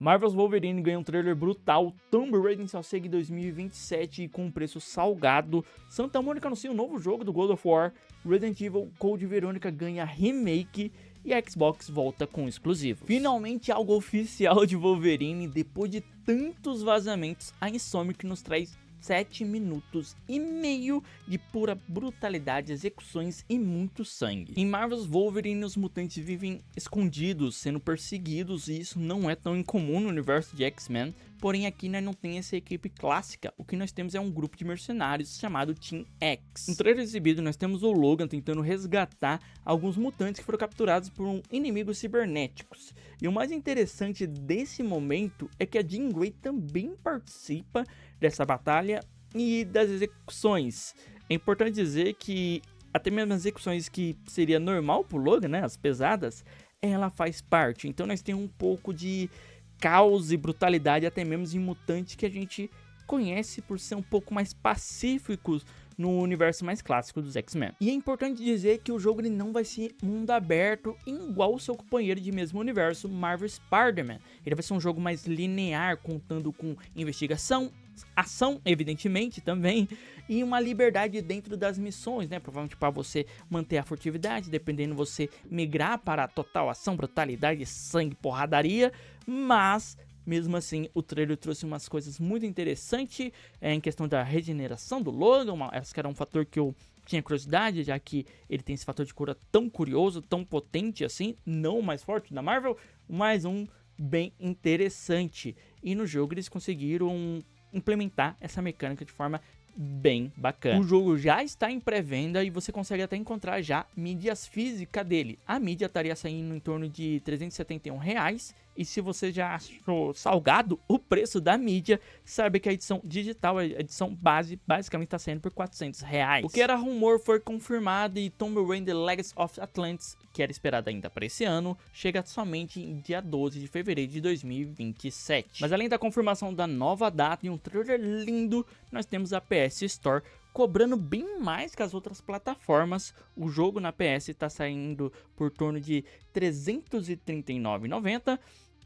Marvel's Wolverine ganha um trailer brutal, Tomb Raider só segue 2027 e com um preço salgado, Santa Mônica anuncia um novo jogo do God of War, Resident Evil Code Verônica ganha remake e a Xbox volta com exclusivos. Finalmente algo oficial de Wolverine, depois de tantos vazamentos, a Insomniac nos traz 7 minutos e meio de pura brutalidade, execuções e muito sangue. Em Marvel's Wolverine, os mutantes vivem escondidos, sendo perseguidos, e isso não é tão incomum no universo de X-Men, porém aqui nós não tem essa equipe clássica, o que nós temos é um grupo de mercenários chamado Team X. No trailer exibido nós temos o Logan tentando resgatar alguns mutantes que foram capturados por inimigos cibernéticos. E o mais interessante desse momento é que a Jean Grey também participa dessa batalha e das execuções. É importante dizer que até mesmo as execuções que seria normal pro Logan, né, as pesadas, ela faz parte. Então nós temos um pouco de caos e brutalidade até mesmo em mutantes que a gente conhece por ser um pouco mais pacíficos no universo mais clássico dos X-Men. E é importante dizer que o jogo ele não vai ser mundo aberto igual o seu companheiro de mesmo universo, Marvel Spider-Man. Ele vai ser um jogo mais linear, contando com investigação, ação, evidentemente, também, e uma liberdade dentro das missões, né? Provavelmente para você manter a furtividade, dependendo você migrar para a total ação, brutalidade, sangue, porradaria, mas mesmo assim, o trailer trouxe umas coisas muito interessantes em questão da regeneração do Logan. Esse que era um fator que eu tinha curiosidade, já que ele tem esse fator de cura tão curioso, tão potente assim, não o mais forte da Marvel, mas um bem interessante. E no jogo eles conseguiram implementar essa mecânica de forma bem bacana. O jogo já está em pré-venda e você consegue até encontrar já mídias físicas dele. A mídia estaria saindo em torno de R$371. E se você já achou salgado o preço da mídia, sabe que a edição digital, a edição base, basicamente está saindo por R$400. O que era rumor foi confirmado e Tomb Raider Legacy of Atlantis, que era esperado ainda para esse ano, chega somente em dia 12 de fevereiro de 2027. Mas além da confirmação da nova data e um trailer lindo, nós temos a PS Store cobrando bem mais que as outras plataformas. O jogo na PS está saindo por torno de R$339,90,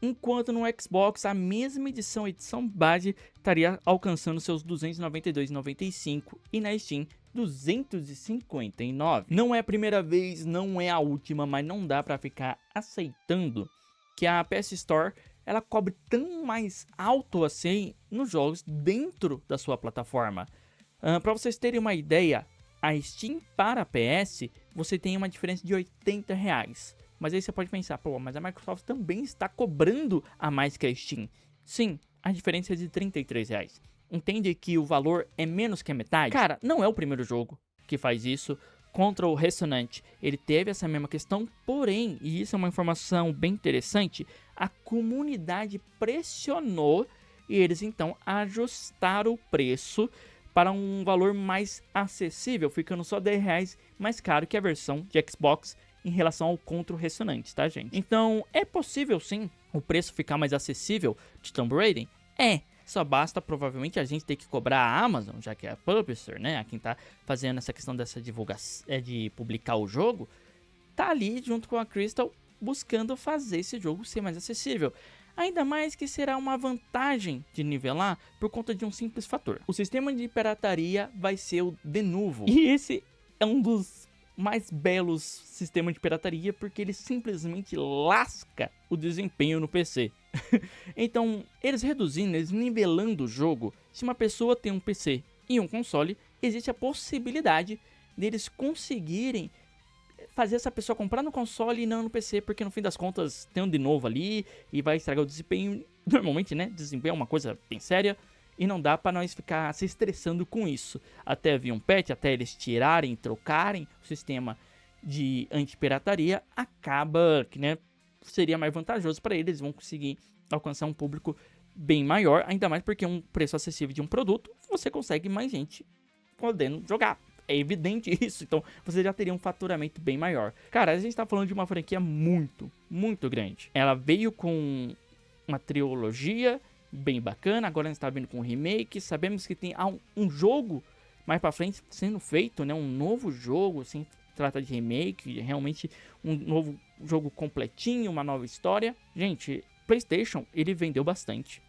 enquanto no Xbox a mesma edição base estaria alcançando seus R$292,95 e na Steam R$259. Não é a primeira vez, não é a última, mas não dá para ficar aceitando que a PS Store ela cobre tão mais alto assim nos jogos dentro da sua plataforma. Para vocês terem uma ideia, a Steam para a PS você tem uma diferença de R$80. Mas aí você pode pensar, pô, mas a Microsoft também está cobrando a mais que a Steam. Sim, a diferença é de R$33. Entende que o valor é menos que a metade? Cara, não é o primeiro jogo que faz isso. Contra o Resonant, ele teve essa mesma questão, porém, e isso é uma informação bem interessante, a comunidade pressionou e eles então ajustaram o preço para um valor mais acessível, ficando só R$10 mais caro que a versão de Xbox em relação ao Contra o Resonante, tá, gente? Então, é possível sim o preço ficar mais acessível de Tomb Raider? É, só basta provavelmente a gente ter que cobrar a Amazon, já que é a publisher, né, a quem tá fazendo essa questão dessa divulgação, de publicar o jogo, tá ali junto com a Crystal buscando fazer esse jogo ser mais acessível. Ainda mais que será uma vantagem de nivelar por conta de um simples fator. O sistema de pirataria vai ser o Denuvo. E esse é um dos mais belos sistemas de pirataria porque ele simplesmente lasca o desempenho no PC. Então, eles reduzindo, eles nivelando o jogo, se uma pessoa tem um PC e um console, existe a possibilidade deles conseguirem fazer essa pessoa comprar no console e não no PC, porque no fim das contas tem um de novo ali e vai estragar o desempenho. Normalmente, né, desempenho é uma coisa bem séria e não dá para nós ficar se estressando com isso. Até vir um patch, até eles tirarem, trocarem o sistema de anti-pirataria, acaba que, né, seria mais vantajoso para eles, vão conseguir alcançar um público bem maior, ainda mais porque um preço acessível de um produto, você consegue mais gente podendo jogar. É evidente isso, então você já teria um faturamento bem maior. Cara, a gente tá falando de uma franquia muito, muito grande. Ela veio com uma trilogia bem bacana, agora a gente tá vindo com um remake, sabemos que tem um jogo mais pra frente sendo feito, né, um novo jogo, assim, trata de remake, realmente um novo jogo completinho, uma nova história. Gente, PlayStation, ele vendeu bastante.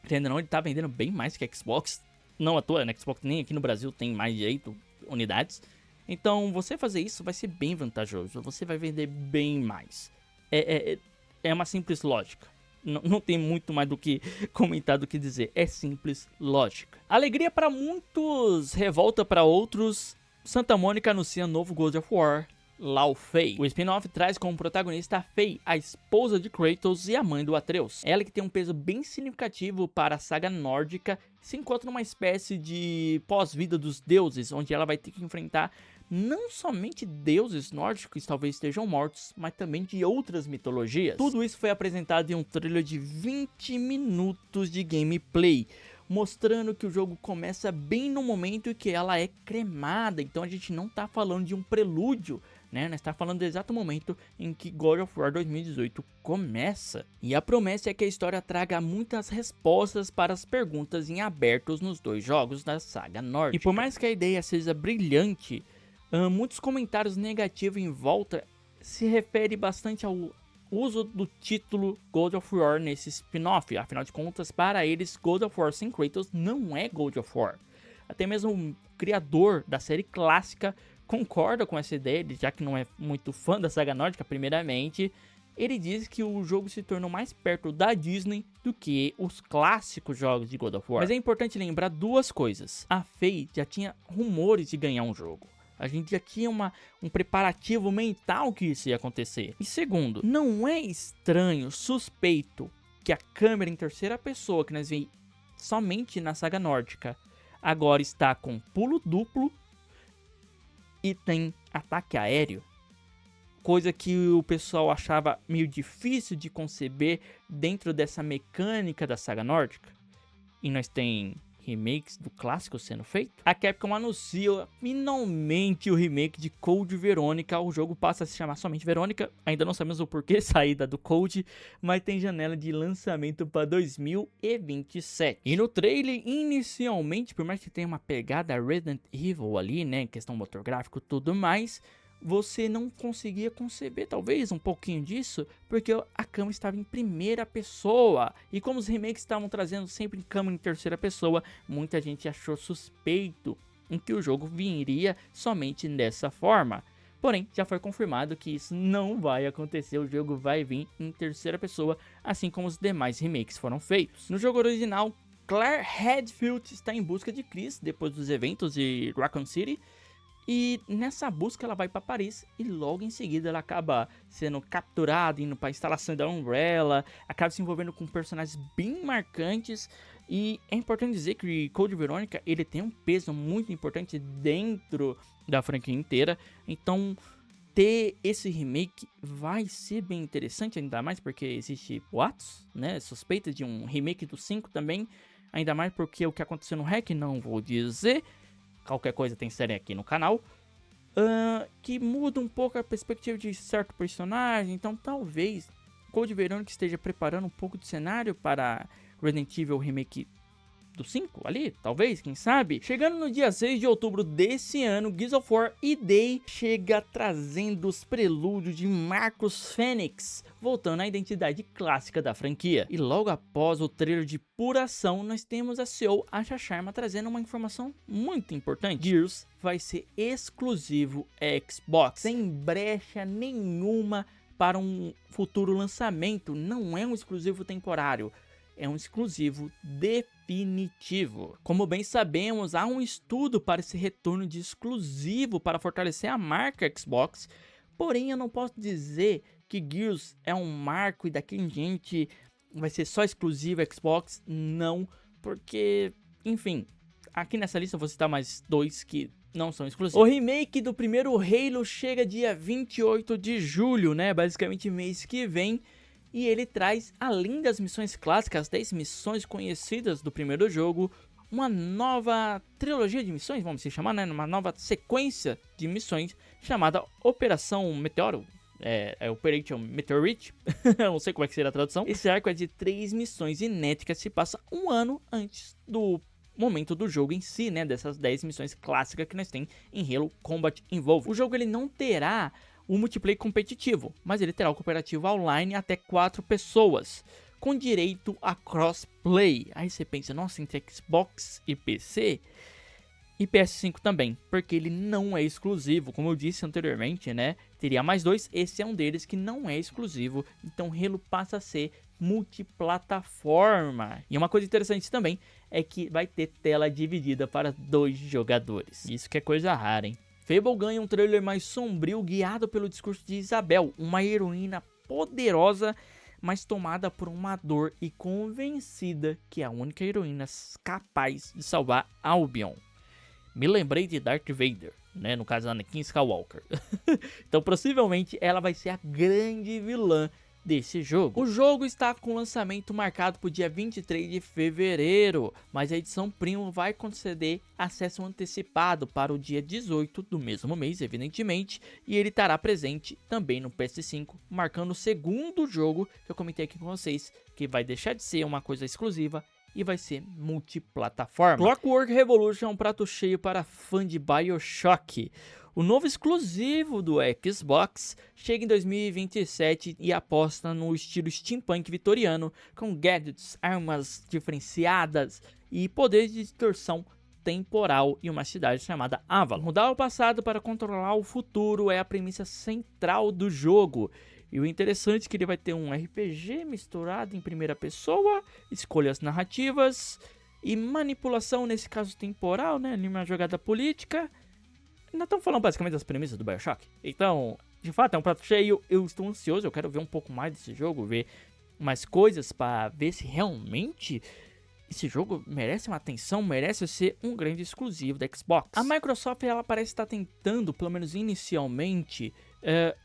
Entendeu? Não, ele tá vendendo bem mais que Xbox. Não à toa, né? Xbox nem aqui no Brasil tem mais de 8 unidades. Então, você fazer isso vai ser bem vantajoso. Você vai vender bem mais. É uma simples lógica. Não tem muito mais do que comentar, do que dizer. É simples lógica. Alegria para muitos, revolta para outros. Santa Mônica anuncia novo God of War, Lao Fei. O spin-off traz como protagonista a Fei, a esposa de Kratos e a mãe do Atreus. Ela que tem um peso bem significativo para a saga nórdica, se encontra numa espécie de pós-vida dos deuses, onde ela vai ter que enfrentar não somente deuses nórdicos que talvez estejam mortos, mas também de outras mitologias. Tudo isso foi apresentado em um trailer de 20 minutos de gameplay, mostrando que o jogo começa bem no momento em que ela é cremada. Então a gente não tá falando de um prelúdio, né? Nós tá falando do exato momento em que God of War 2018 começa. E a promessa é que a história traga muitas respostas para as perguntas em abertos nos dois jogos da saga nórdica. E por mais que a ideia seja brilhante, muitos comentários negativos em volta se refere bastante ao uso do título God of War nesse spin-off. Afinal de contas, para eles, God of War sem Kratos não é God of War. Até mesmo o criador da série clássica concorda com essa ideia, já que não é muito fã da saga nórdica primeiramente. Ele diz que o jogo se tornou mais perto da Disney do que os clássicos jogos de God of War. Mas é importante lembrar duas coisas. A Fei já tinha rumores de ganhar um jogo. A gente já tinha um preparativo mental que isso ia acontecer. E segundo, não é estranho, suspeito, que a câmera em terceira pessoa que nós vemos somente na saga nórdica agora está com pulo duplo e tem ataque aéreo. Coisa que o pessoal achava meio difícil de conceber dentro dessa mecânica da saga nórdica. E nós tem remakes do clássico sendo feito. A Capcom anuncia finalmente o remake de Code Verônica. O jogo passa a se chamar somente Verônica. Ainda não sabemos o porquê saída do Code, mas tem janela de lançamento para 2027. E no trailer, inicialmente, por mais que tenha uma pegada Resident Evil ali, né, questão motor gráfico e tudo mais, você não conseguia conceber talvez um pouquinho disso, porque a câmera estava em primeira pessoa. E como os remakes estavam trazendo sempre câmera em terceira pessoa, muita gente achou suspeito em que o jogo viria somente dessa forma. Porém, já foi confirmado que isso não vai acontecer, o jogo vai vir em terceira pessoa, assim como os demais remakes foram feitos. No jogo original, Claire Redfield está em busca de Chris depois dos eventos de Raccoon City. E nessa busca ela vai para Paris e logo em seguida ela acaba sendo capturada, indo para a instalação da Umbrella, acaba se envolvendo com personagens bem marcantes. E é importante dizer que Code Verônica ele tem um peso muito importante dentro da franquia inteira. Então ter esse remake vai ser bem interessante, ainda mais porque existe boatos, né, suspeita de um remake do 5 também. Ainda mais porque o que aconteceu no Hack não vou dizer. Qualquer coisa tem série aqui no canal, que muda um pouco a perspectiva de certo personagem. Então talvez Code Verônica esteja preparando um pouco de cenário para Resident Evil Remake do 5 ali, talvez, quem sabe. Chegando no dia 6 de outubro desse ano, Gears of War E-Day chega trazendo os prelúdios de Marcus Fênix, voltando à identidade clássica da franquia. E logo após o trailer de pura ação, nós temos a CEO Asha Sharma trazendo uma informação muito importante. Gears vai ser exclusivo Xbox, sem brecha nenhuma para um futuro lançamento. Não é um exclusivo temporário, é um exclusivo definitivo. Como bem sabemos, há um estudo para esse retorno de exclusivo para fortalecer a marca Xbox. Porém, eu não posso dizer que Gears é um marco e daqui em diante vai ser só exclusivo Xbox. Não, porque, enfim, aqui nessa lista eu vou citar mais dois que não são exclusivos. O remake do primeiro Halo chega dia 28 de julho, né? Basicamente mês que vem. E ele traz, além das missões clássicas, as 10 missões conhecidas do primeiro jogo, uma nova trilogia de missões, vamos se chamar, né? Uma nova sequência de missões chamada Operação Meteoro. Operation Meteorite, eu não sei como é que seria a tradução. Esse arco é de 3 missões inéditas, se passa um ano antes do momento do jogo em si, né? Dessas 10 missões clássicas que nós temos em Halo Combat Evolved. O jogo ele não terá o multiplayer competitivo, mas ele terá o cooperativo online até 4 pessoas. com direito a crossplay. Aí você pensa, nossa, entre Xbox e PC e PS5 também, porque ele não é exclusivo, como eu disse anteriormente, né? Teria mais dois, esse é um deles que não é exclusivo, então Halo passa a ser multiplataforma. E uma coisa interessante também é que vai ter tela dividida para 2 jogadores. Isso que é coisa rara, hein? Fable ganha um trailer mais sombrio guiado pelo discurso de Isabel, uma heroína poderosa, mas tomada por uma dor e convencida que é a única heroína capaz de salvar Albion. Me lembrei de Darth Vader, né? No caso, Anakin Skywalker. Então, possivelmente, ela vai ser a grande vilã desse jogo. O jogo está com lançamento marcado para o dia 23 de fevereiro, mas a edição Premium vai conceder acesso antecipado para o dia 18 do mesmo mês, evidentemente, e ele estará presente também no PS5, marcando o segundo jogo que eu comentei aqui com vocês, que vai deixar de ser uma coisa exclusiva e vai ser multiplataforma. Clockwork Revolution é um prato cheio para fã de BioShock. O novo exclusivo do Xbox chega em 2027 e aposta no estilo steampunk vitoriano, com gadgets, armas diferenciadas e poderes de distorção temporal em uma cidade chamada Avalon. Mudar o passado para controlar o futuro é a premissa central do jogo. E o interessante é que ele vai ter um RPG misturado em primeira pessoa, escolhas narrativas e manipulação, nesse caso temporal, né? Uma jogada política. Ainda estamos falando basicamente das premissas do BioShock. Então, de fato, é um prato cheio. Eu estou ansioso, eu quero ver um pouco mais desse jogo, ver mais coisas para ver se realmente esse jogo merece uma atenção, merece ser um grande exclusivo da Xbox. A Microsoft, ela parece estar tentando, pelo menos inicialmente,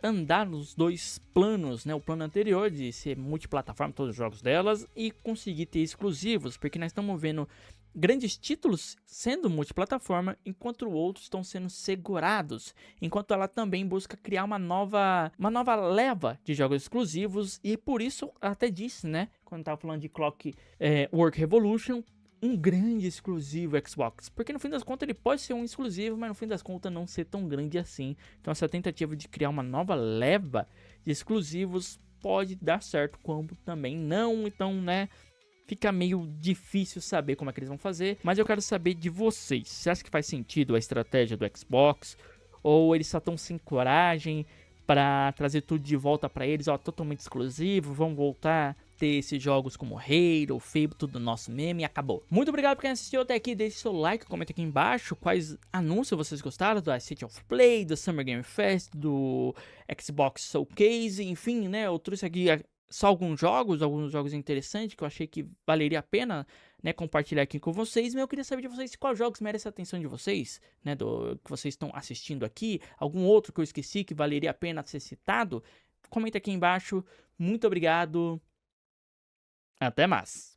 andar nos dois planos, né? O plano anterior de ser multiplataforma todos os jogos delas e conseguir ter exclusivos, porque nós estamos vendo grandes títulos sendo multiplataforma, enquanto outros estão sendo segurados, enquanto ela também busca criar uma nova leva de jogos exclusivos, e por isso até disse, né, quando estava falando de Clockwork Revolution, um grande exclusivo Xbox, porque no fim das contas ele pode ser um exclusivo, mas no fim das contas não ser tão grande assim. Então essa tentativa de criar uma nova leva de exclusivos pode dar certo, como também não. Então, né, fica meio difícil saber como é que eles vão fazer, mas eu quero saber de vocês. Você acha que faz sentido a estratégia do Xbox? Ou eles só estão sem coragem para trazer tudo de volta para eles, ó, totalmente exclusivo, vão voltar a ter esses jogos como Halo, Fable, tudo nosso mesmo e acabou. Muito obrigado por quem assistiu até aqui, deixe seu like, comenta aqui embaixo quais anúncios vocês gostaram do State of Play, do Summer Game Fest, do Xbox Showcase, enfim, né, eu trouxe aqui só alguns jogos interessantes que eu achei que valeria a pena, né, compartilhar aqui com vocês. Mas eu queria saber de vocês quais jogos merecem a atenção de vocês, né, que vocês estão assistindo aqui. Algum outro que eu esqueci que valeria a pena ser citado? Comenta aqui embaixo. Muito obrigado. Até mais.